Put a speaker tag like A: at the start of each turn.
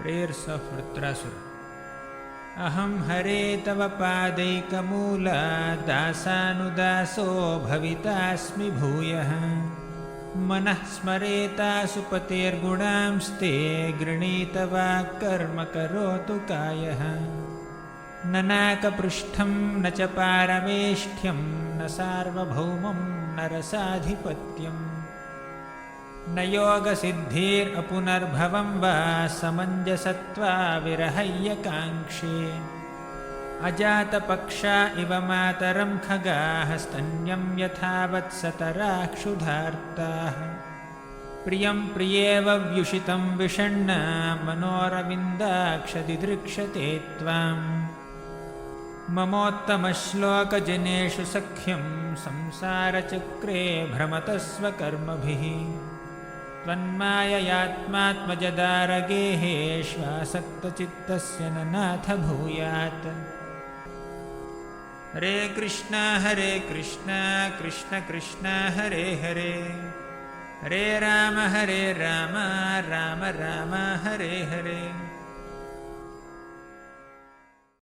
A: Prayers of Vritrasura. अहं हरे तव पादैकमूला दासानुदासो भवितास्मि भूयः। मनः स्मरेतासु पतेर्गुणांस्ते गृणीतवाक्कर्म करोतु कायः। न नाकपृष्ठं न च पारमेष्ठ्यं न सार्वभौमं न रसाधिपत्यम्। न योगसिद्धिरपुनर्भवं वा समञ्जसत्वा विरहय्यकाङ्क्षे। अजातपक्षा इव मातरं खगाः स्तन्यं यथावत्सतराः क्षुधार्ताः। प्रियं प्रियेव व्युषितं विषण्णा मनोरविन्दाक्षदिदृक्षते त्वाम्। ममोत्तमश्लोकजनेषु सख्यं संसारचक्रे भ्रमतः स्वकर्मभिः। त्वन्माययात्मात्मजदारगेहेष्वासक्तचित्तस्य न नाथ भूयात्। हरे कृष्ण कृष्ण कृष्ण हरे हरे, हरे राम राम राम हरे हरे।